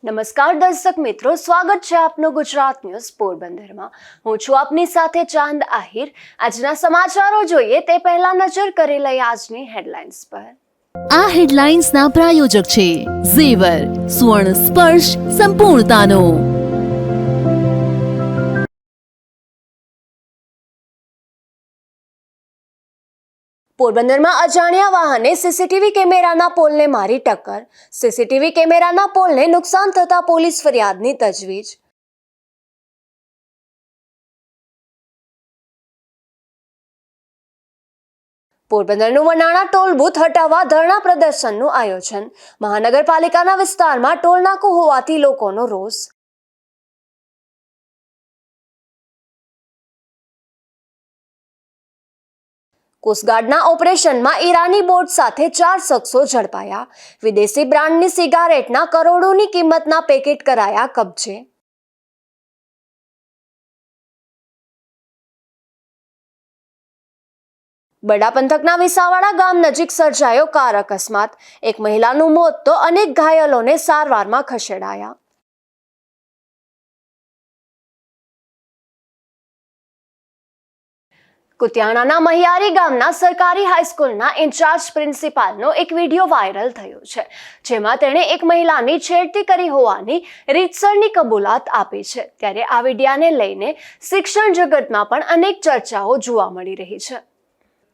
નમસ્કાર દર્શક મિત્રો, સ્વાગત છે આપનું ગુજરાત ન્યૂઝ પોરબંદરમાં। હું છું આપની સાથે ચાંદ આહિર। આજના સમાચારો જોઈએ તે પહેલા નજર કરી લઈએ આજની હેડલાઇન્સ પર। આ હેડલાઇન્સના પ્રાયોજક છે ઝેવર, સુવર્ણ સ્પર્શ સંપૂર્ણતાનો। પોરબંદરમાં અજાણ્યા વાહને સીસીટીવી કેમેરાના પોલને મારી ટક્કર। સીસીટીવી કેમેરાના પોલને નુકસાન થતા પોલીસ ફરિયાદની તજવીજ। પોરબંદરનું વનાણા ટોલ બૂથ હટાવવા ધરણા પ્રદર્શનનું આયોજન। મહાનગરપાલિકાના વિસ્તારમાં ટોલ નાકું હોવાથી લોકોનો રોષ। કોસ્ટગાર્ડના ઓપરેશનમાં ઈરાની બોટ સાથે 4 શખ્સો ઝડપાયા। વિદેશી બ્રાન્ડની સિગારેટના કરોડોની કિંમતના પેકેટ કરાયા કબજે। બડા પંથકના વિસાવાડા ગામ નજીક સર્જાયો કાર અકસ્માત। એક મહિલાનું મોત તો અનેક ઘાયલોને સારવારમાં ખસેડાયા। કુતિયાણાના મહિયારી ગામના સરકારી હાઈસ્કૂલના ઇન્ચાર્જ પ્રિન્સિપાલનો એક વિડીયો વાયરલ થયો છે, જેમાં તેણે એક મહિલાની છેડતી કરી હોવાની રીતસરની કબૂલાત આપી છે। ત્યારે આ વિડીયાને લઈને શિક્ષણ જગતમાં પણ અનેક ચર્ચાઓ જોવા મળી રહી છે।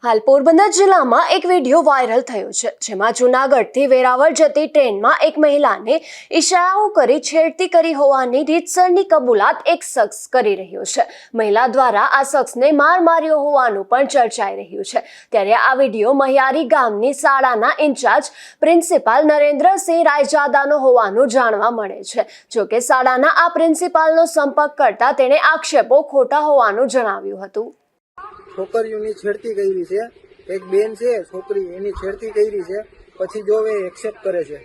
હાલ પોરબંદર જિલ્લામાં એક વિડીયો વાયરલ થયો છે, જેમાં જૂનાગઢથી વેરાવળ જતી ટ્રેનમાં એક મહિલાને ઈશારાઓ કરી છેડતી કરી હોવાની રીતસરની કબૂલાત એક શખ્સ કરી રહ્યો છે। મહિલા દ્વારા આ શખ્સને માર માર્યો હોવાનું પણ ચર્ચાઈ રહ્યું છે। ત્યારે આ વિડીયો મહિયારી ગામની શાળાના ઇન્ચાર્જ પ્રિન્સિપાલ નરેન્દ્રસિંહ રાયજાદાનો હોવાનું જાણવા મળે છે। જોકે શાળાના આ પ્રિન્સિપાલનો સંપર્ક કરતા તેણે આક્ષેપો ખોટા હોવાનું જણાવ્યું હતું। છોકરીઓની છેડતી કરી છે, એક બેન છે છોકરી એની છેડતી કરી છે, પછી જો એ એક્સેપ્ટ કરે છે।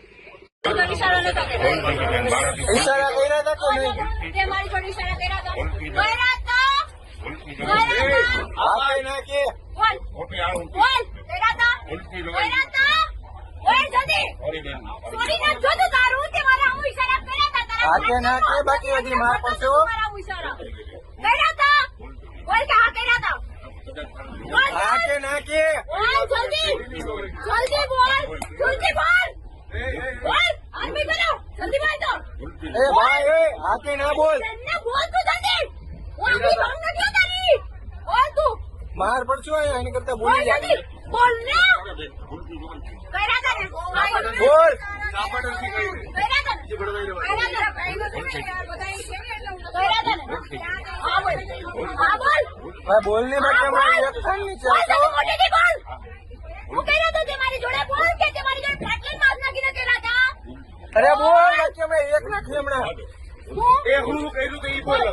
ઈશારા કર્યા હતા કે નહીં? તે મારી જોડે ઈશારા કર્યા હતા, કર્યા હતા આ કઈ ના કે બોલ બોલ કર્યા હતા, કર્યા હતા ઓય જલ્દી સોરી ના જો તો તારું તે મારા હું ઈશારા કર્યા હતા તારા આ કે ના કે બાકી હજી માર પડશે હો મારા હું ઈશારા કર્યા હતા બોલ કે હા કર્યા હતા આ કે ના કે ઓય જલ્દી જલ્દી બોલ જલ્દી બોલ બોલ આર્મી કરો જલ્દી બોલ તો એ ભાઈ એ આ કે ના બોલ ને બોલ તું જલ્દી ઓય આર્મી કામ ન ક્યાં તારી બોલ તું માર પડછો એની કરતા બોલી જા બોલ ને કર્યા હતા ને બોલ સાપડ નથી કર્યા હતા જે બડવાઈ રહ્યો હા બોલ ભાઈ બોલ ને બેટા મારી એક થન નીચે આવો મોટેથી બોલ હું કર્યા તો તમારી જોડે બોલ કે તમારી જોડે ફાટલ માર નાખીને કર્યા હતા અરે બોલ કે મે એક નાખી હમણાં એ હું કર્યું તો ઈ બોલ।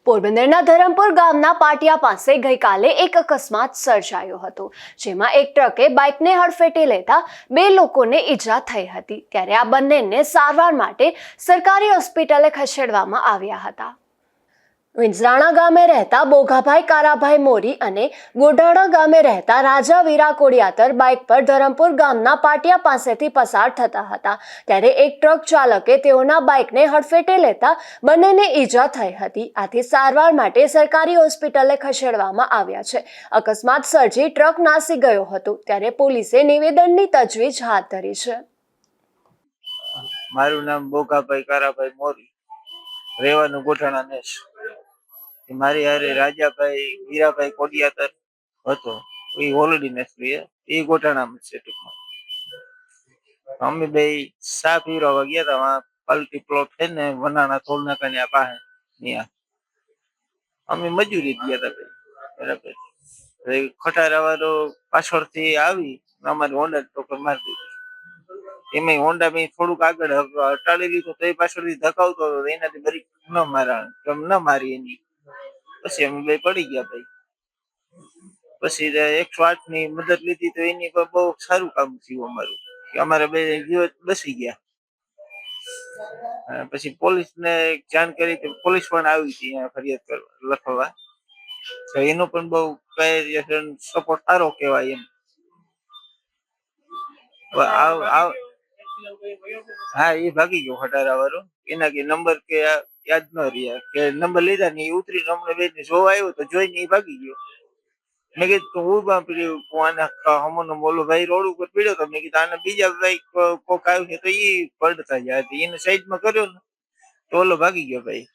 પોરબંદરના ધરમપુર ગામના પાટિયા પાસે ગઈકાલે એક અકસ્માત સર્જાયો હતો, જેમાં એક ટ્રકે બાઇકને હડફેટે લેતા 2 લોકોને ઈજા થઈ હતી। ત્યારે આ બંનેને સારવાર માટે સરકારી હોસ્પિટલે ખસેડવામાં આવ્યા હતા। વિંજરાણા ગામે રહેતા બોઘાભાઈ કારાભાઈ મોરી અને ગોઢાણા ગામે રહેતા રાજા વીરા કોડિયાતર બાઇક પર ધરમપુર ગામના પાટિયા પાસેથી પસાર થતા હતા। ત્યારે એક ટ્રક ચાલકે તેઓના બાઇકને હડફેટે લેતા બંનેને ઈજા થઈ હતી। આથી સારવાર માટે સરકારી હોસ્પિટલે ખસેડવામાં આવ્યા છે। અકસ્માત સર્જી ટ્રક નાસી ગયો હતો, ત્યારે પોલીસે નિવેદનની તજવીજ હાથ ધરી છે। મારું નામ બોઘાભાઈ કારાભાઈ મોરી, રહેવાનું ગોઠાણા નેસ। મારી હારે રાજાભાઈ વીરાભાઈ કોડિયાતર હતો, એ હોલડી નેસરી એ ગોઠાણામાં છે ટૂંકમાં। અમે બે સા પીવડાવવા ગયા હતા, પલટી પ્લોટ છે ને વનાણા થોડ નાકા પાસે ત્યાં અમે મજૂરી ગયા હતા બરાબર। ખટારા વાળો પાછળથી આવી અમારી હોન્ડા ટોકર મારી દીધી। એમાં હોન્ડા મેં થોડુંક આગળ હટાડી લીધું તો એ પાછળથી ધકાવતો હતો, એનાથી બ્રેક ન મારી એની પછી અમે બે પડી ગયા ભાઈ। પછી 108 ની મદદ લીધી તો એની પર બહુ સારું કામ થયું અમારું, કે અમારા બે જીવ બસી ગયા। પછી પોલીસ ને જાણ કરી તો પોલીસ પણ આવી હતી ફરિયાદ કરવા લખવા, તો એનો પણ બહુ સપોર્ટ સારો કહેવાય એમ। હા, એ ભાગી ગયો ખટારા વાળો. એના કે નંબર કે યાદ ન રહ્યા કે નંબર લીધા ને એ ઉતરી અમને બે જોવા આવ્યો તો જોઈને એ ભાગી ગયો. મેં કીધું હું બાપરી આના હમનો મોલો ભાઈ રોડ ઉપર પીડ્યો તો મેં કીધું આને બીજા ભાઈ કોક આવ્યું છે તો એ પડતા જાય એને સાઈડમાં કર્યો ને તો ઓલો ભાગી ગયો ભાઈ.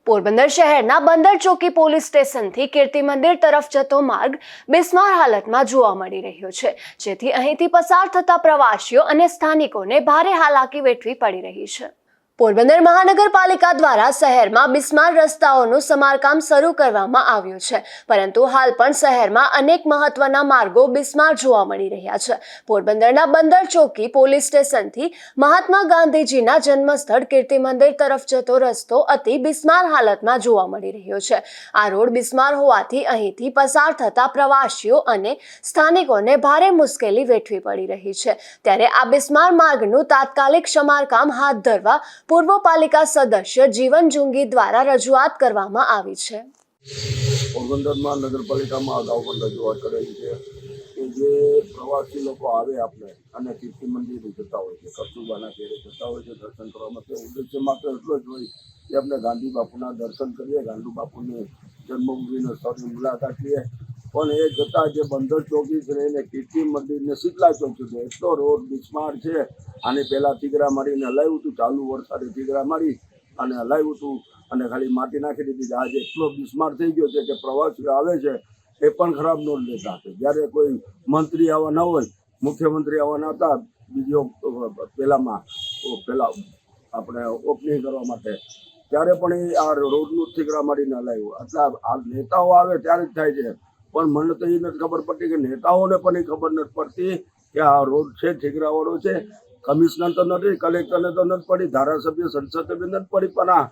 પોરબંદર શહેરના બંદર ચોકી પોલીસ સ્ટેશનથી કીર્તિ મંદિર તરફ જતો માર્ગ બિસ્માર હાલતમાં જોવા મળી રહ્યો છે, જેથી અહીંથી પસાર થતા પ્રવાસીઓ અને સ્થાનિકોને ભારે હાલાકી વેઠવી પડી રહી છે. પોરબંદર મહાનગરપાલિકા દ્વારા શહેરમાં બિસ્માર રસ્તાઓનું સમારકામ શરૂ કરવામાં આવ્યું છે, પરંતુ હાલ પણ શહેરમાં અનેક મહત્વના માર્ગો બિસ્માર જોવા મળી રહ્યા છે. પોરબંદરના બંદર ચોકી પોલીસ સ્ટેશનથી મહાત્મા ગાંધીજીના જન્મસ્થળ કીર્તિ મંદિર તરફ જતો રસ્તો અતિ બિસ્માર હાલતમાં જોવા મળી રહ્યો છે. આ રોડ બિસ્માર હોવાથી અહીંથી પસાર થતા પ્રવાસીઓ અને સ્થાનિકોને ભારે મુશ્કેલી વેઠવી પડી રહી છે. ત્યારે આ બિસ્માર માર્ગનું તાત્કાલિક સમારકામ હાથ ધરવા પૂર્વ પાલિકા સદસ્ય જીવન જુંગી દ્વારા રજૂઆત કરવામાં આવી છે. પોરબંદરમાં નગરપાલિકામાં અગાઉ પણ રજૂઆત કરેલી છે કે જે પ્રવાસી લોકો આવે આપણે અને કીર્તિ મંદિર જતા હોય છે, કસ્તુરબાના ઘેરે જતા હોય છે દર્શન કરવા માટે, ઉદ્દેશ્ય માત્ર એટલો જ હોય કે આપણે ગાંધી બાપુના દર્શન કરીએ, ગાંધી બાપુની જન્મભૂમિના સ્થળની મુલાકાત લઈએ. પણ એ જતાં જે બંદર ચોકી છે એને કીર્તિ મંદિરને શીતલા ચોક છે એટલો રોડ બિસ્માર છે. આને પહેલાં થીગરા મારીને હલાવ્યું હતું, ચાલુ વરસાદે થીગરા મારી અને હલાવ્યું હતું અને ખાલી માટી નાખી દીધી. આજે એટલો બિસ્માર થઈ ગયો છે કે પ્રવાસીઓ આવે છે એ પણ ખરાબ નોંધ લેતા છે. જ્યારે કોઈ મંત્રી આવવાના હોય, મુખ્યમંત્રી આવવાના હતા બીજો પહેલાં આપણે ઓપનિંગ કરવા માટે, ત્યારે પણ એ આ રોડનું થીગરા મારીને હલાવ્યું. એટલે આ નેતાઓ આવે ત્યારે જ થાય છે. પણ મને તો એ નથી ખબર પડતી કે નેતાઓને પણ એ ખબર નથી પડતી કે આ રોડ છે ઠીકરાવાળો છે. કમિશનર તો નથી, કલેક્ટરને તો નથી પડી, ધારાસભ્ય સંસદ સભ્ય નથી પડી, પણ આ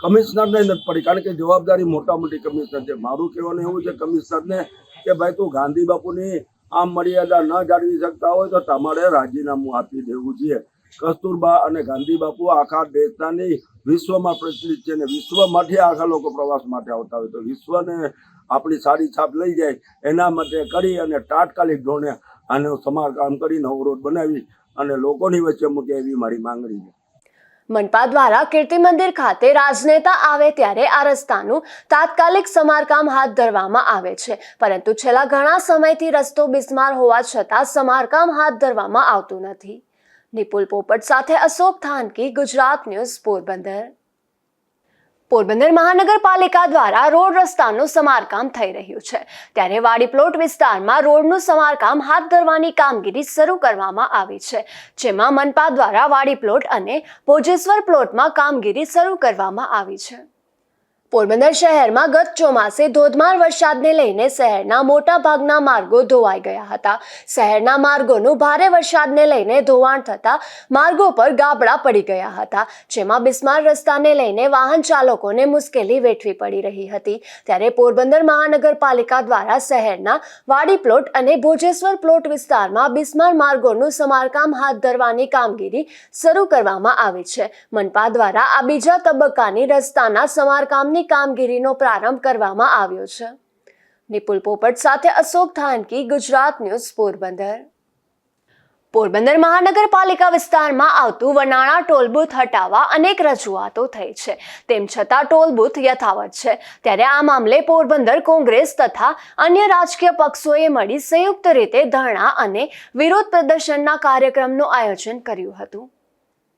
કમિશનરને નથી પડી, કારણ કે જવાબદારી મોટા મોટી કમિશનર છે. મારું કહેવાનું એવું છે કમિશનરને કે ભાઈ તું ગાંધી બાપુની આમ મર્યાદા ન જાળવી શકતા હોય તો તમારે રાજીનામું આપી દેવું જોઈએ. કસ્તુરબા અને ગાંધી બાપુ આખા દેશના નહીં વિશ્વમાં પ્રચલિત છે ને વિશ્વમાંથી આખા લોકો પ્રવાસ માટે આવતા હોય તો વિશ્વને આપણી સારી છાપ લઈ જાય એના માટે કરી અને તાત્કાલિક ધોરણે આનું સમારકામ કરી નવો રોડ બનાવી અને લોકોની વચ્ચે મૂકે એવી મારી માંગણી છે. મનપા દ્વારા કીર્તિ મંદિર ખાતે રાજનેતા આવે ત્યારે આ રસ્તાનું તાત્કાલિક સમારકામ હાથ ધરવામાં આવે છે, પરંતુ છેલ્લા ઘણા સમયથી રસ્તો બિસ્માર હોવા છતાં સમારકામ હાથ ધરવામાં આવતું નથી. નિપુલ પોપટ સાથે અશોક થાનકી, ગુજરાત ન્યૂઝ, પોરબંદર. પોરબંદર મહાનગરપાલિકા દ્વારા રોડ રસ્તાનું સમારકામ થઈ રહ્યું છે, ત્યારે વાડી પ્લોટ વિસ્તારમાં રોડનું સમારકામ હાથ ધરવાની કામગીરી શરૂ કરવામાં આવી છે, જેમાં મનપા દ્વારા વાડી પ્લોટ અને ભોજેશ્વર પ્લોટમાં કામગીરી શરૂ કરવામાં આવી છે. પોરબંદર શહેરમાં ગત ચોમાસે ધોધમાર વરસાદને લઈને શહેરના મોટા ભાગના માર્ગો ધોવાઈ ગયા હતા. શહેરના માર્ગોનું ભારે વરસાદને લઈને ધોવાણ થતા માર્ગો પર ગાબડા પડી ગયા હતા, જેમાં બિસ્માર રસ્તાને લઈને વાહન ચાલકોને મુશ્કેલી વેઠવી પડી રહી હતી. ત્યારે પોરબંદર મહાનગરપાલિકા દ્વારા શહેરના વાડી પ્લોટ અને ભોજેશ્વર પ્લોટ વિસ્તારમાં બિસ્માર માર્ગોનું સમારકામ હાથ ધરવાની કામગીરી શરૂ કરવામાં આવી છે. મનપા દ્વારા આ બીજા તબક્કાની રસ્તાના સમારકામની કામગીરીનો પ્રારંભ કરવામાં આવ્યો છે. નિપુલ પોપટ સાથે અશોક થાનકી, ગુજરાત ન્યૂઝ, પોરબંદર. પોરબંદર મહાનગરપાલિકા વિસ્તારમાં આવતું વનાણા ટોલ બૂથ હટાવવા અનેક રજૂઆતો થઈ છે, તેમ છતાં ટોલ બૂથ યથાવત છે. ત્યારે આ મામલે પોરબંદર કોંગ્રેસ તથા અન્ય રાજકીય પક્ષોએ મળી સંયુક્ત રીતે ધરણા અને વિરોધ પ્રદર્શનના કાર્યક્રમનું આયોજન કર્યું હતું.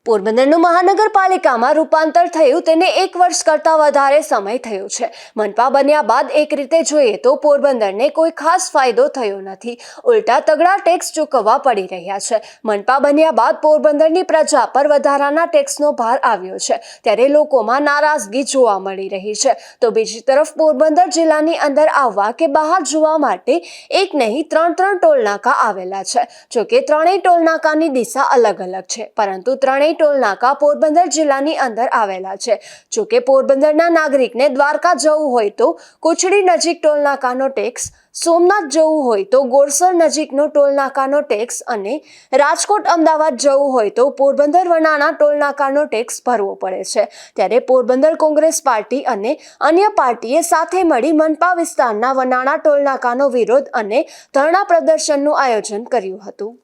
પોરબંદરનું મહાનગરપાલિકામાં રૂપાંતર થયું તેને 1 વર્ષ કરતાં વધારે સમય થયો છે. મનપા બન્યા બાદ એક રીતે જોઈએ તો પોરબંદરને કોઈ ખાસ ફાયદો થયો નથી, ઉલટા તગડા ટેક્સ ચૂકવવા પડી રહ્યા છે. મનપા બન્યા બાદ પોરબંદરની પ્રજા પર વધારાના ટેક્સનો ભાર આવ્યો છે, ત્યારે લોકોમાં નારાજગી જોવા મળી રહી છે. તો બીજી તરફ પોરબંદર જિલ્લાની અંદર આવવા કે બહાર જવા માટે એક નહીં 3 ટોલ નાકા આવેલા છે. જોકે ત્રણેય ટોલ નાકાની દિશા અલગ અલગ છે, પરંતુ ત્રણેય ટોલ નાકા પોરબંદર જિલ્લાની અંદર આવેલા છે. જોકે પોરબંદરના નાગરિકને દ્વારકા જવું હોય તો કુચડી નજીક ટોલ નાકાનો ટેક્સ, સોમનાથ જવું હોય તો ગોરસર નજીકનો ટોલ નાકાનો ટેક્સ અને રાજકોટ અમદાવાદ જવું હોય તો પોરબંદર વનાણા ટોલ નાકાનો ટેક્સ ભરવો પડે છે. ત્યારે પોરબંદર કોંગ્રેસ પાર્ટી અને અન્ય પાર્ટીએ સાથે મળી મનપા વિસ્તારના વનાણા ટોલ નાકાનો વિરોધ અને ધરણા પ્રદર્શનનું આયોજન કર્યું હતું.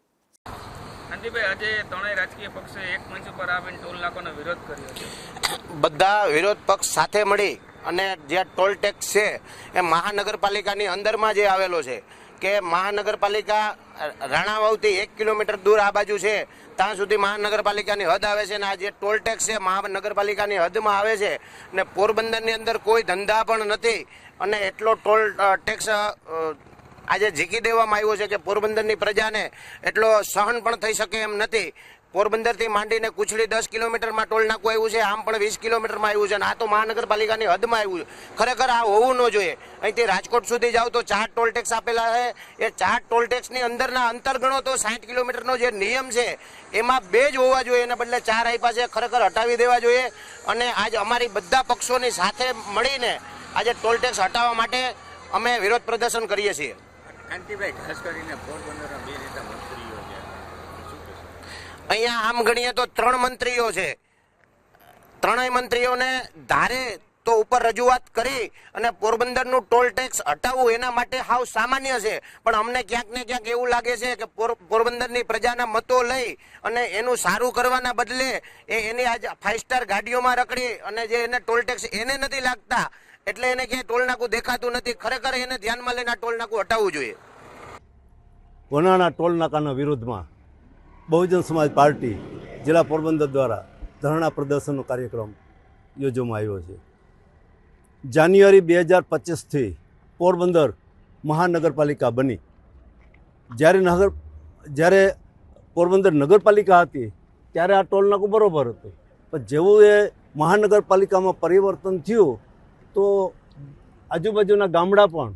કાંતિભાઈ, આજે ત્રણેય રાજકીય પક્ષે એક મંચ ઉપર આવીને ટોલ નાકાનો વિરોધ કર્યો છે. બધા વિરોધ પક્ષ સાથે મળી અને જે ટોલ ટેક્સ છે એ મહાનગરપાલિકાની અંદરમાં જે આવેલો છે કે મહાનગરપાલિકા રાણાવાવથી 1 કિલોમીટર દૂર આ બાજુ છે ત્યાં સુધી મહાનગરપાલિકાની હદ આવે છે અને આ જે ટોલ ટેક્સ છે મહાનગરપાલિકાની હદમાં આવે છે ને પોરબંદરની અંદર કોઈ ધંધા પણ નથી અને એટલો ટોલ ટેક્સ આજે ઝીકી દેવામાં આવ્યો છે કે પોરબંદરની પ્રજાને એટલો સહન પણ થઈ શકે એમ નથી. પોરબંદરથી માંડીને કુછડી 10 કિલોમીટરમાં ટોલ નાકું આવ્યું છે, આમ પણ 20 કિલોમીટરમાં આવ્યું છે અને આ તો મહાનગરપાલિકાની હદમાં આવ્યું છે. ખરેખર આ હોવું ન જોઈએ. અહીંથી રાજકોટ સુધી જાઓ તો 4 ટોલ ટેક્સ આપેલા છે. એ 4 ટોલ ટેક્સની અંદરના અંતર ગણો તો 60 કિલોમીટરનો જે નિયમ છે એમાં 2 જ હોવા જોઈએ, એના બદલે 4 આપ્યા છે. ખરેખર હટાવી દેવા જોઈએ અને આજ અમારી બધા પક્ષોની સાથે મળીને આજે ટોલ ટેક્સ હટાવવા માટે અમે વિરોધ પ્રદર્શન કરીએ છીએ. કાંતિભાઈ, ખાસ કરીને પોરબંદરના 2 નેતા મંત્રીઓ છે, શું કહેશો? અહીંયા આમ ગણીએ તો 3 મંત્રીઓ છે. 3 મંત્રીઓને ધારે તો ઉપર રજૂઆત કરી અને પોરબંદરનું ટોલ ટેક્સ હટાવવું એના માટે હાવ સામાન્ય છે, પણ અમને ક્યાંક ને ક્યાંક એવું લાગે છે કે પોરબંદરની પ્રજાના મતો લઈ અને એનું સારું કરવાના બદલે એની આજ 5 સ્ટાર ગાડીઓમાં રખડી અને જે એને ટોલ ટેક્સ એને નથી લાગતા એટલે એને ક્યાંય ટોલ નાકું દેખાતું નથી. ખરેખર એને ધ્યાનમાં લઈને આ ટોલ નાકું હટાવવું જોઈએ. વનાણા ટોલ નાકાના વિરોધમાં બહુજન સમાજ પાર્ટી જિલ્લા પોરબંદર દ્વારા ધરણા પ્રદર્શનનો કાર્યક્રમ યોજવામાં આવ્યો છે. જાન્યુઆરી 2025થી પોરબંદર મહાનગરપાલિકા બની. જ્યારે પોરબંદર નગરપાલિકા હતી ત્યારે આ ટોલ નાકું બરોબર હતું, પણ જેવું એ મહાનગરપાલિકામાં પરિવર્તન થયું તો આજુબાજુના ગામડા પણ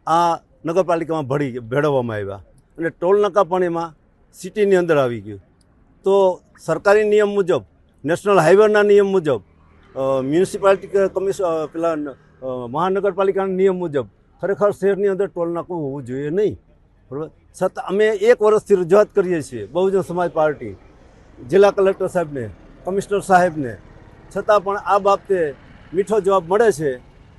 આ નગરપાલિકામાં ભેળવવામાં આવ્યા અને ટોલ નાકા પણ એમાં સિટીની અંદર આવી ગયું. તો સરકારી નિયમ મુજબ, નેશનલ હાઈવેના નિયમ મુજબ, મ્યુનિસિપાલિટી કમિશન પેલા મહાનગરપાલિકાના નિયમ મુજબ ખરેખર શહેરની અંદર ટોલ નાકું હોવું જોઈએ નહીં. બરાબર. છતાં અમે 1 વર્ષથી રજૂઆત કરીએ છીએ બહુજન સમાજ પાર્ટી જિલ્લા કલેક્ટર સાહેબને, કમિશનર સાહેબને, છતાં પણ આ બાબતે મીઠો જવાબ મળે છે.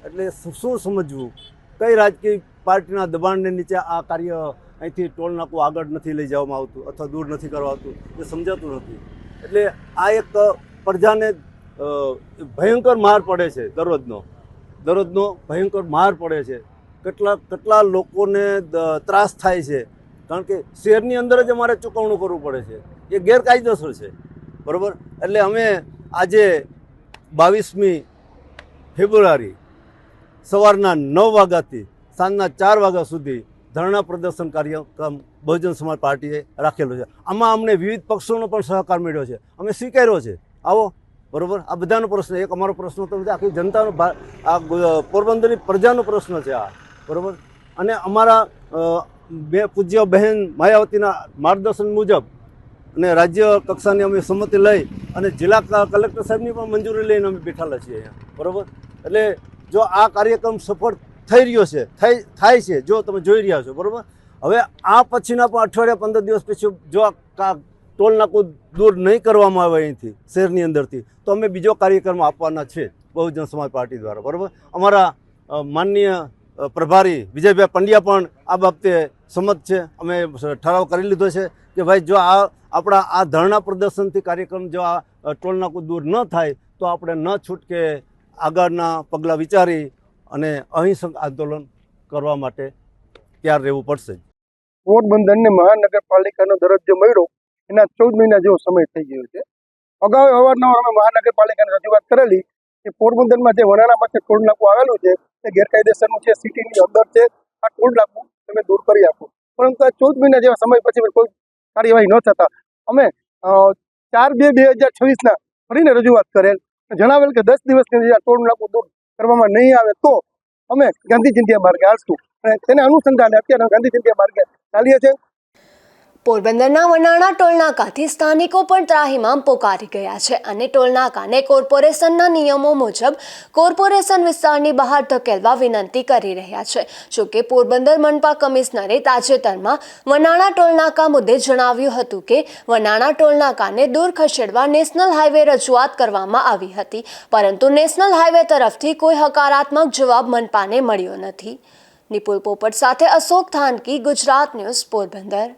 એટલે શું સમજવું, કઈ રાજકીય પાર્ટીના દબાણને નીચે આ કાર્ય અહીંથી ટોલ નાકું આગળ નથી લઈ જવામાં આવતું અથવા દૂર નથી કરવા આવતું એ સમજાતું નથી. એટલે આ એક પ્રજાને ભયંકર માર પડે છે. દરરોજનો ભયંકર માર પડે છે. કેટલા લોકોને ત્રાસ થાય છે, કારણ કે શહેરની અંદર જ અમારે ચૂકવણું કરવું પડે છે. એ ગેરકાયદેસર છે. બરાબર. એટલે અમે આજે 22મી ફેબ્રુઆરી સવારના 9 વાગ્યાથી સાંજના 4 વાગ્યા સુધી ધરણા પ્રદર્શન કાર્યક્રમ બહુજન સમાજ પાર્ટીએ રાખેલો છે. આમાં અમને વિવિધ પક્ષોનો પણ સહકાર મળ્યો છે, અમે સ્વીકાર્યો છે. આવો. બરાબર. આ બધાનો પ્રશ્ન, એક અમારો પ્રશ્ન તો નથી, આખી જનતાનો, આ પોરબંદરની પ્રજાનો પ્રશ્ન છે આ. બરાબર. અને અમારા પૂજ્ય બહેન માયાવતીના માર્ગદર્શન મુજબ અને રાજ્ય કક્ષાની અમે સંમતિ લઈ અને જિલ્લા કલેક્ટર સાહેબની પણ મંજૂરી લઈને અમે બેઠેલા છીએ અહીંયા. બરાબર. એટલે જો આ કાર્યક્રમ સફળ થઈ રહ્યો છે, થાય છે, જો તમે જોઈ રહ્યા છો. બરાબર. હવે આ પછીના પણ અઠવાડિયા 15 દિવસ પછી જો આ ટોલ નાકું દૂર નહીં કરવામાં આવે અહીંથી શહેરની અંદરથી તો અમે બીજો કાર્યક્રમ આપવાના છે બહુજન સમાજ પાર્ટી દ્વારા. બરાબર. અમારા માનનીય પ્રભારી વિજયભાઈ પંડ્યા પણ આ બાબતે સંમત છે. અમે ઠરાવ કરી લીધો છે કે ભાઈ જો આપણા આ ધરણા પ્રદર્શનથી કાર્યક્રમ જો આ ટોલ નાકું દૂર ન થાય તો આપણે ન છૂટકે આગળના પગલાં વિચારી અને અહિંસક આંદોલન કરવા માટે તૈયાર રહેવું પડશે. પોરબંદરને મહાનગરપાલિકાનો દરજ્જો મળ્યો એના 14 મહિના જેવો સમય થઈ ગયો છે. અગાઉ અવારનવાર અમે મહાનગરપાલિકાને રજૂઆત કરેલી કે પોરબંદરમાં જે વનાણામાંથી ટોલ નાકું આવેલું છે એ ગેરકાયદેસરનું છે, સિટીની અંદર છે, આ ટોલ નાકું તમે દૂર કરી આપો. પરંતુ આ 14 મહિના જેવા સમય પછી કોઈ કાર્યવાહી ન થતા અમે 4/2/2026 ફરીને રજૂઆત કરેલ, જણાવેલ કે 10 દિવસની અંદર ટોલ નાકું દૂર કરવામાં નહીં આવે તો અમે ગાંધી ચિંધ્યા માર્ગે હાલશું અને તેને અનુસંધાને અત્યારે ગાંધી ચિંધ્યા માર્ગે ચાલીએ છીએ. પોરબંદરના વનાણા ટોલનાકાથી સ્થાનિકો પણ ત્રાહિમામ પોકારી ગયા છે અને ટોલનાકાને કોર્પોરેશનના નિયમો મુજબ કોર્પોરેશન વિસ્તારની બહાર ધકેલવા વિનંતી કરી રહ્યા છે. જોકે પોરબંદર મનપા કમિશનરે તાજેતરમાં વનાણા ટોલનાકા મુદ્દે જણાવ્યું હતું કે વનાણા ટોલનાકાને દૂર ખસેડવા નેશનલ હાઈવે રજૂઆત કરવામાં આવી હતી, પરંતુ નેશનલ હાઈવે તરફથી કોઈ હકારાત્મક જવાબ મનપાને મળ્યો નથી. નિપુલ પોપટ સાથે અશોક થાનકી, ગુજરાત ન્યૂઝ, પોરબંદર.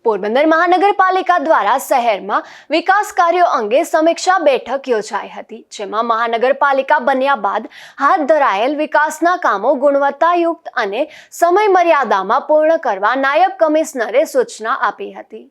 પોરબંદર મહાનગરપાલિકા દ્વારા શહેરમાં વિકાસ કાર્યો અંગે સમીક્ષા બેઠક યોજાઈ હતી, જેમાં મહાનગરપાલિકા બન્યા બાદ હાથ ધરાયેલ વિકાસના કામો ગુણવત્તાયુક્ત અને સમય મર્યાદામાં પૂર્ણ કરવા નાયબ કમિશનરે સૂચના આપી હતી.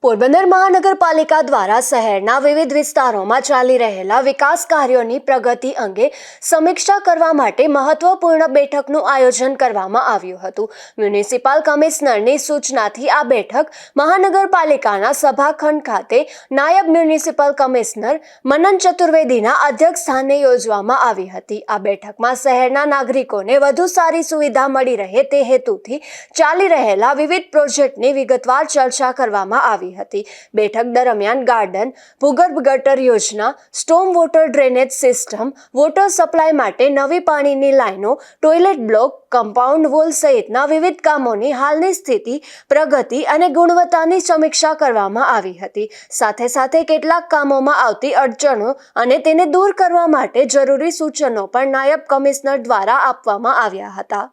પોરબંદર મહાનગરપાલિકા દ્વારા શહેરના વિવિધ વિસ્તારોમાં ચાલી રહેલા વિકાસ કાર્યોની પ્રગતિ અંગે સમીક્ષા કરવા માટે મહત્વપૂર્ણ બેઠકનું આયોજન કરવામાં આવ્યું હતું. મ્યુનિસિપલ કમિશનરની સૂચનાથી આ બેઠક મહાનગરપાલિકાના સભાખંડ ખાતે નાયબ મ્યુનિસિપલ કમિશનર મનન ચતુર્વેદીના અધ્યક્ષ સ્થાને યોજવામાં આવી હતી. આ બેઠકમાં શહેરના નાગરિકોને વધુ સારી સુવિધા મળી રહે તે હેતુથી ચાલી રહેલા વિવિધ પ્રોજેક્ટની વિગતવાર ચર્ચા કરવામાં આવી હતી. બેઠક દરમિયાન ગાર્ડન, ભૂગર્ભ ગટર યોજના, storm water drainage system, water supply માટે નવી પાણીની લાઈનો, ટોયલેટ બ્લોક, કમ્પાઉન્ડ વોલ સહિતના વિવિધ કામોની હાલની સ્થિતિ, પ્રગતિ અને ગુણવત્તાની સમીક્ષા કરવામાં આવી હતી. સાથે સાથે કેટલાક કામોમાં આવતી અડચણો અને તેને દૂર કરવા માટે જરૂરી સૂચનો પણ નાયબ કમિશનર દ્વારા આપવામાં આવ્યા હતા.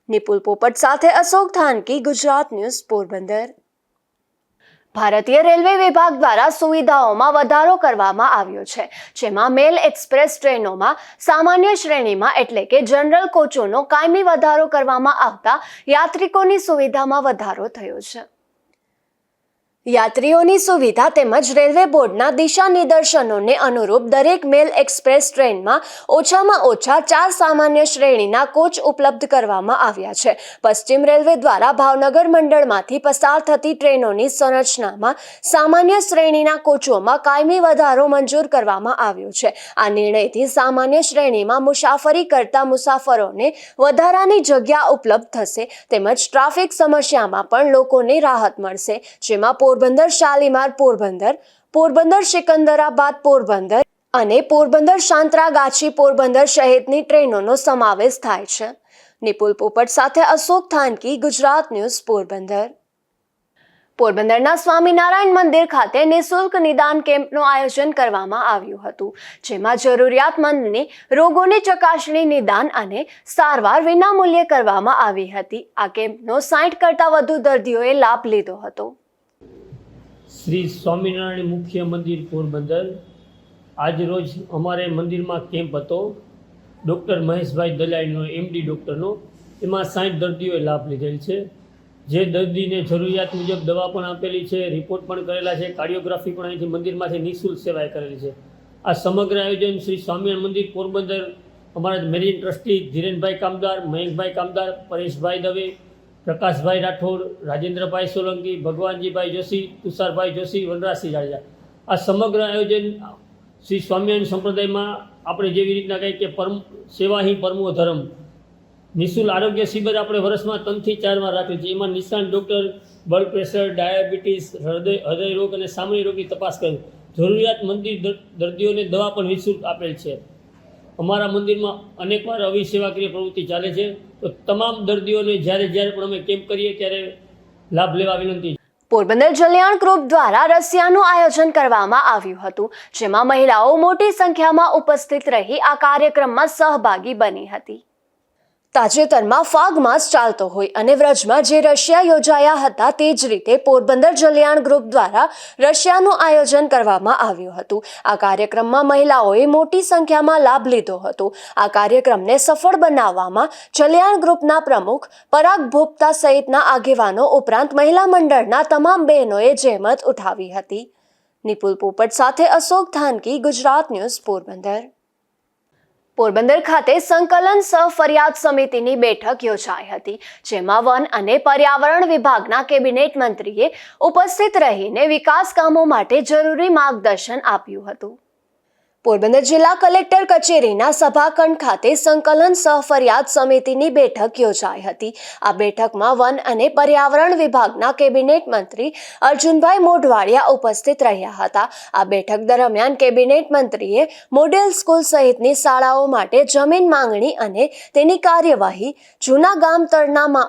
નિપુલ પોપટ સાથે અશોક થાનકી, ગુજરાત ન્યૂઝ, પોરબંદર. ભારતીય રેલવે વિભાગ દ્વારા સુવિધાઓમાં વધારો કરવામાં આવ્યો છે, જેમાં મેલ એક્સપ્રેસ ટ્રેનોમાં સામાન્ય શ્રેણીમાં એટલે કે જનરલ કોચોનો કાયમી વધારો કરવામાં આવતા યાત્રિકોની સુવિધામાં વધારો થયો છે. યાત્રીઓની સુવિધા તેમજ રેલવે બોર્ડના દિશા નિર્દેશનોને અનુરૂપ દરેક મેલ એક્સપ્રેસ ટ્રેનમાં ઓછામાં ઓછા 4 સામાન્ય શ્રેણીના કોચ ઉપલબ્ધ કરવામાં આવ્યા છે. પશ્ચિમ રેલવે દ્વારા ભાવનગર મંડળમાંથી પસાર થતી ટ્રેનોની સંરચનામાં સામાન્ય શ્રેણીના કોચોમાં કાયમી વધારો મંજૂર કરવામાં આવ્યો છે. આ નિર્ણયથી સામાન્ય શ્રેણીમાં મુસાફરી કરતા મુસાફરોને વધારાની જગ્યા ઉપલબ્ધ થશે તેમજ ટ્રાફિક સમસ્યામાં પણ લોકોને રાહત મળશે, જેમાં પોરબંદર શાલીમાર પોરબંદર, પોરબંદર સિકંદરાબાદ પોરબંદર અને પોરબંદર સાંતરાગાછી પોરબંદર સહિતની ટ્રેનોનો સમાવેશ થાય છે. નિપુલ પોપટ સાથે અશોક થાનકી, ગુજરાત ન્યૂઝ, પોરબંદર. પોરબંદરના સ્વામિનારાયણ મંદિર ખાતે નિઃશુલ્ક નિદાન કેમ્પનું આયોજન કરવામાં આવ્યું હતું, જેમાં જરૂરિયાતમંદની રોગોની ચકાસણી, નિદાન અને સારવાર વિનામૂલ્યે કરવામાં આવી હતી. આ કેમ્પનો 60 કરતાં વધુ દર્દીઓએ લાભ લીધો હતો. શ્રી સ્વામિનારાયણ મુખ્ય મંદિર પોરબંદર આજ રોજ અમારે મંદિરમાં કેમ્પ હતો ડૉક્ટર મહેશભાઈ દલાઈનો, MD ડૉક્ટરનો. એમાં 60 દર્દીઓએ લાભ લીધેલ છે. જે દર્દીને જરૂરિયાત મુજબ દવા પણ આપેલી છે, રિપોર્ટ પણ કરેલા છે, કાર્ડિયોગ્રાફી પણ અહીંથી મંદિરમાંથી નિઃશુલ્ક સેવાએ કરેલી છે. આ સમગ્ર આયોજન શ્રી સ્વામિનારાયણ મંદિર પોરબંદર, અમારા મેનેજિંગ ટ્રસ્ટી ધીરેનભાઈ કામદાર, મયંકભાઈ કામદાર, પરેશભાઈ દવે, પ્રકાશભાઈ રાઠોડ, રાજેન્દ્રભાઈ સોલંકી, ભગવાનજીભાઈ જોશી, તુષારભાઈ જોશી, વનરાજસિંહ જાડેજા. આ સમગ્ર આયોજન શ્રી સ્વામિનારાયણ સંપ્રદાયમાં આપણે જેવી રીતના કહીએ કે સેવા હિ પરમો ધર્મ, નિઃશુલ્ક આરોગ્ય શિબિર આપણે વર્ષમાં 3 થી 4 વાર રાખીએ છીએ. એમાં નિષ્ણાત ડૉક્ટર બ્લડ પ્રેશર, ડાયાબિટીસ, હૃદય રોગ અને સામાન્ય રોગની તપાસ કરી જરૂરિયાત મંદિર દર્દીઓને દવા પણ નિઃશુલ્ક આપેલ છે. અમારા મંદિરમાં અનેકવાર આવી સેવાકીય પ્રવૃત્તિ ચાલે છે, તો તમામ દર્દીઓને જ્યારે પણ અમે કેમ્પ કરીએ ત્યારે લાભ લેવા વિનંતી. પોરબંદર જલિયાણ ગ્રુપ દ્વારા રસિયાનું આયોજન કરવામાં આવ્યું હતું, જેમાં મહિલાઓ મોટી સંખ્યામાં ઉપસ્થિત રહી આ કાર્યક્રમમાં સહભાગી બની હતી. તાજેતરમાં ફાગ માસ ચાલતો હોય અને વ્રજમાં જે રશિયા યોજાયા હતા તે જ રીતે પોરબંદર જલિયાણ ગ્રુપ દ્વારા રશિયાનું આયોજન કરવામાં આવ્યું હતું. આ કાર્યક્રમમાં મહિલાઓએ મોટી સંખ્યામાં લાભ લીધો હતો. આ કાર્યક્રમને સફળ બનાવવામાં જલિયાણ ગ્રુપના પ્રમુખ પરાગ ભોપતા સહિતના આગેવાનો ઉપરાંત મહિલા મંડળના તમામ બહેનોએ જહેમત ઉઠાવી હતી. નિપુલ પોપટ સાથે અશોક થાનકી, ગુજરાત ન્યૂઝ, પોરબંદર. પોરબંદર ખાતે સંકલન સહ ફરિયાદ સમિતિની બેઠક યોજાઈ હતી, જેમાં વન અને પર્યાવરણ વિભાગના કેબિનેટ મંત્રીએ ઉપસ્થિત રહીને વિકાસ કામો માટે જરૂરી માર્ગદર્શન આપ્યું હતું. પોરબંદર જિલ્લા કલેક્ટર કચેરીના સભાખંડ ખાતે સંકલન સહ ફરિયાદ સમિતિની બેઠક યોજાઈ હતી. આ બેઠકમાં વન અને પર્યાવરણ વિભાગના કેબિનેટ મંત્રી અર્જુનભાઈ મોઢવાડિયા ઉપસ્થિત રહ્યા હતા. આ બેઠક દરમિયાન કેબિનેટ મંત્રીએ મોડેલ સ્કૂલ સહિતની શાળાઓ માટે જમીન માંગણી અને તેની કાર્યવાહી, જૂના ગામ તળના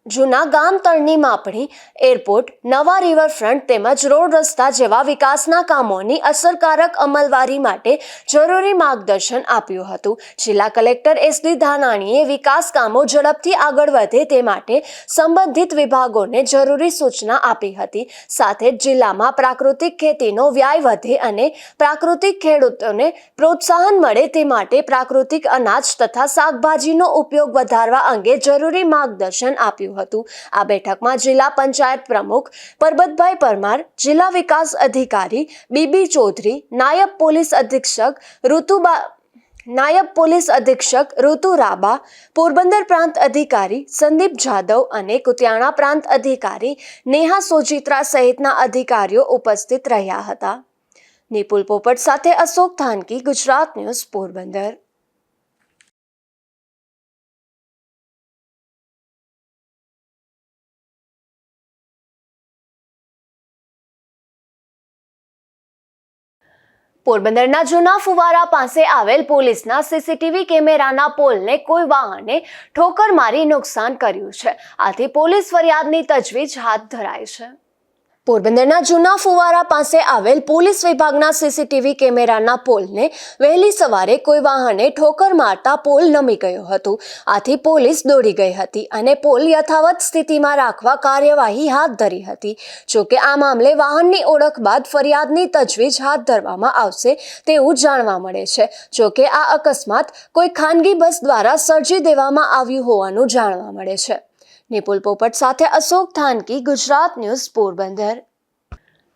જૂના ગામ તળની માપણી, એરપોર્ટ, નવા રિવરફ્રન્ટ તેમજ રોડ રસ્તા જેવા વિકાસના કામોની અસરકારક અમલવારી માટે જરૂરી માર્ગદર્શન આપ્યું હતું. જિલ્લા કલેક્ટર એસ.ડી. ધાનાણીએ વિકાસ કામો ઝડપથી આગળ વધે તે માટે સંબંધિત વિભાગોને જરૂરી સૂચના આપી હતી. સાથે જ જિલ્લામાં પ્રાકૃતિક ખેતીનો વ્યાય વધે અને પ્રાકૃતિક ખેડૂતોને પ્રોત્સાહન મળે તે માટે પ્રાકૃતિક અનાજ તથા શાકભાજીનો ઉપયોગ વધારવા અંગે જરૂરી માર્ગદર્શન આપ્યું હતું. આ બેઠકમાં જિલ્લા પંચાયત પ્રમુખ પરબતભાઈ પરમાર, જિલ્લા વિકાસ અધિકારી બીબી ચૌધરી, નાયબ પોલીસ અધિક્ષક ઋતુ રાબા, પોરબંદર પ્રાંત અધિકારી સંદીપ જાદવ અને કુતિયાણા પ્રાંત અધિકારી નેહા સોજિત્રા સહિતના અધિકારીઓ ઉપસ્થિત રહ્યા હતા. નિપુલ પોપટ સાથે અશોક થાનકી, ગુજરાત ન્યૂઝ, પોરબંદર. પોરબંદરના જૂના ફુવારા પાસે આવેલ પોલીસના સીસીટીવી કેમેરાના પોલને કોઈ વાહને ઠોકર મારી નુકસાન કર્યું છે. આથી પોલીસ ફરિયાદની તજવીજ હાથ ધરાઈ છે. પોરબંદરના જૂના ફુવારા પાસે આવેલ પોલીસ વિભાગના સીસીટીવી કેમેરાના પોલને વહેલી સવારે કોઈ વાહને ઠોકર મારતા પોલ નમી ગયો હતો. આથી પોલીસ દોડી ગઈ હતી અને પોલ યથાવત સ્થિતિમાં રાખવા કાર્યવાહી હાથ ધરી હતી. જોકે આ મામલે વાહનની ઓળખ બાદ ફરિયાદની તજવીજ હાથ ધરવામાં આવશે તેવું જાણવા મળે છે. જોકે આ અકસ્માત કોઈ ખાનગી બસ દ્વારા સર્જી દેવામાં આવ્યું હોવાનું જાણવા મળે છે. નિપુલ પોપટ સાથે અશોક થાનકી, ગુજરાત ન્યૂઝ, પોરબંદર.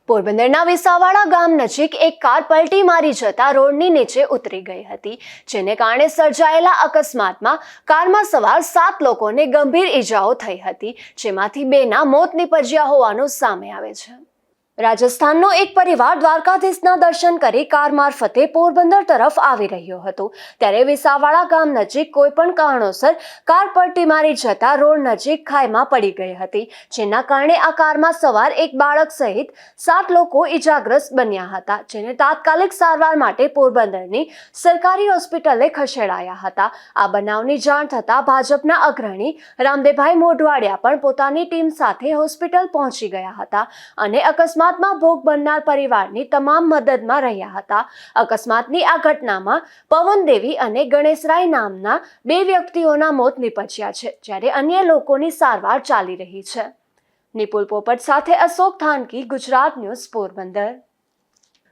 પોરબંદરના વિસાવાડા ગામ નજીક એક કાર પલટી મારી જતા રોડની નીચે ઉતરી ગઈ હતી. જેને કારણે સર્જાયેલા અકસ્માતમાં કારમાં સવાર 7 લોકોને ગંભીર ઈજાઓ થઈ હતી, જેમાંથી 2ના મોત નીપજ્યા હોવાનું સામે આવે છે. રાજસ્થાનનો એક પરિવાર દ્વારકાધીશના દર્શન કરી કાર મારફતે પોરબંદર તરફ આવી રહ્યો હતો. ત્યારે વિસાવાડા ગામ નજીક કોઈ પણ કારણોસર કાર પલટી મારી જતા રોડ નજીક ખાઈમાં પડી ગઈ હતી, જેના કારણે આ કારમાં સવાર એક બાળક સહિત 7 લોકો ઈજાગ્રસ્ત બન્યા હતા, જેને તાત્કાલિક સારવાર માટે પોરબંદરની સરકારી હોસ્પિટલે ખસેડાયા હતા. આ બનાવની જાણ થતાં ભાજપના અગ્રણી રામદેવભાઈ મોઢવાડિયા પણ પોતાની ટીમ સાથે હોસ્પિટલ પહોંચી ગયા હતા અને અકસ્માતમાં ભોગ બનનાર પરિવારની તમામ મદદમાં રહ્યા હતા. અકસ્માતની આ ઘટનામાં પવનદેવી અને ગણેશરાય નામના 2 વ્યક્તિઓના મોત નીપજ્યા છે, જ્યારે અન્ય લોકોની સારવાર ચાલી રહી છે. નિપુલ પોપટ સાથે અશોક થાનકી, ગુજરાત ન્યૂઝ, પોરબંદર.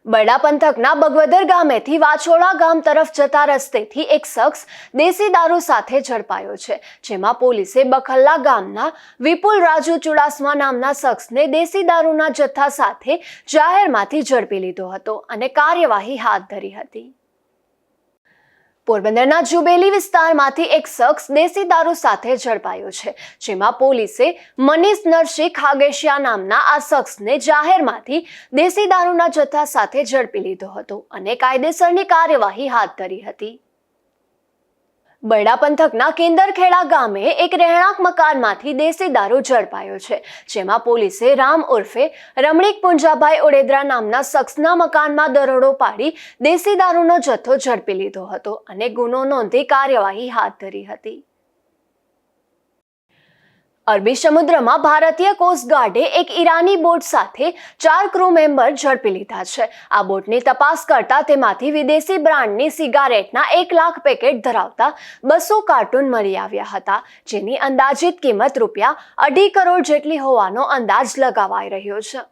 બરડા પંથકના બગવદર ગામેથી વાછોડા ગામ તરફ જતા રસ્તેથી એક શખ્સ દેશી દારૂ સાથે ઝડપાયો છે, જેમાં પોલીસે બખલ્લા ગામના વિપુલ રાજુ ચુડાસમા નામના શખ્સને દેશી દારૂના જથ્થા સાથે જાહેરમાંથી ઝડપી લીધો હતો અને કાર્યવાહી હાથ ધરી હતી. પોરબંદરના જુબેલી વિસ્તારમાંથી એક શખ્સ દેશી દારૂ સાથે ઝડપાયો છે, જેમાં પોલીસે મનીષ નરસિંહ ખાગેશિયા નામના આ શખ્સને જાહેરમાંથી દેશી દારૂના જથ્થા સાથે ઝડપી લીધો હતો અને કાયદેસરની કાર્યવાહી હાથ ધરી હતી. બરડા પંથકના કેન્દરખેડા ગામે એક રહેણાંક મકાનમાંથી દેશી દારૂ ઝડપાયો છે, જેમાં પોલીસે રામ ઉર્ફે રમણીક પુંજાભાઈ ઓડેદરા નામના શખ્સના મકાનમાં દરોડો પાડી દેશી દારૂનો જથ્થો ઝડપી લીધો હતો અને ગુનો નોંધી કાર્યવાહી હાથ ધરી હતી. અરબી સમુદ્રમાં ભારતીય કોસ્ટગાર્ડે એક ઈરાની બોટ સાથે 4 ક્રૂ મેમ્બર ઝડપી લીધા છે. આ બોટની તપાસ કરતા તેમાંથી વિદેશી બ્રાન્ડની સિગારેટના 1 લાખ પેકેટ ધરાવતા 200 કાર્ટૂન મળી આવ્યા હતા, જેની અંદાજિત કિંમત ₹2.5 કરોડ જેટલી હોવાનો અંદાજ લગાવાઈ રહ્યો છે.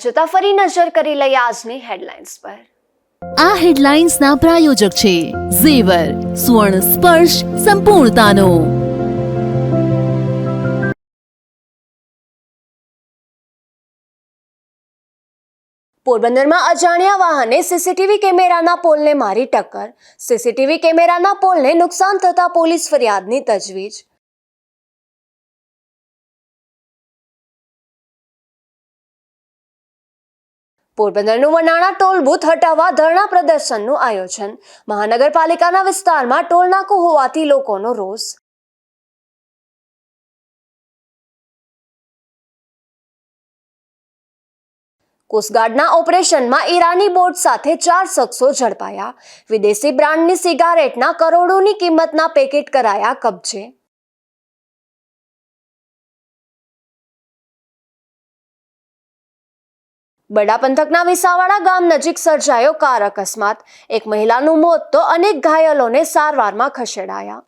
જોતા ફરી નજર કરી લઈએ આજની હેડલાઇન્સ પર. આ હેડલાઇન્સના પ્રાયોજક છે ઝેવર, સુવર્ણ સ્પર્શ સંપૂર્ણતાનો. પોરબંદરમાં અજાણ્યા વાહને સીસીટીવી કેમેરાના પોલને મારી ટક્કર. સીસીટીવી કેમેરાના પોલને નુકસાન થતા પોલીસ ફરિયાદની તજવીજ. પોરબંદરનું વનાણા ટોલ બૂથ હટાવવા ધરણા પ્રદર્શનનું આયોજન. મહાનગરપાલિકાના વિસ્તારમાં ટોલ નાકું હોવાથી લોકોનો રોષ. કોસ્ટગાર્ડના ઓપરેશનમાં ઈરાની બોટ સાથે 4 શખ્સો ઝડપાયા. વિદેશી બ્રાન્ડની સિગારેટના કરોડોની કિંમતના પેકેટ કરાયા કબજે. બડા પંથકના વિસાવાડા ગામ નજીક સર્જાયો કાર અકસ્માત. એક મહિલાનું મોત તો અનેક ઘાયલોને સારવારમાં ખસેડાયા.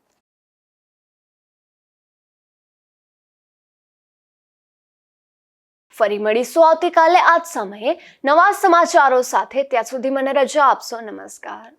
ફરી મળીશું આવતીકાલે આ જ સમયે નવા સમાચારો સાથે. ત્યાં સુધી મને રજા આપશો. નમસ્કાર.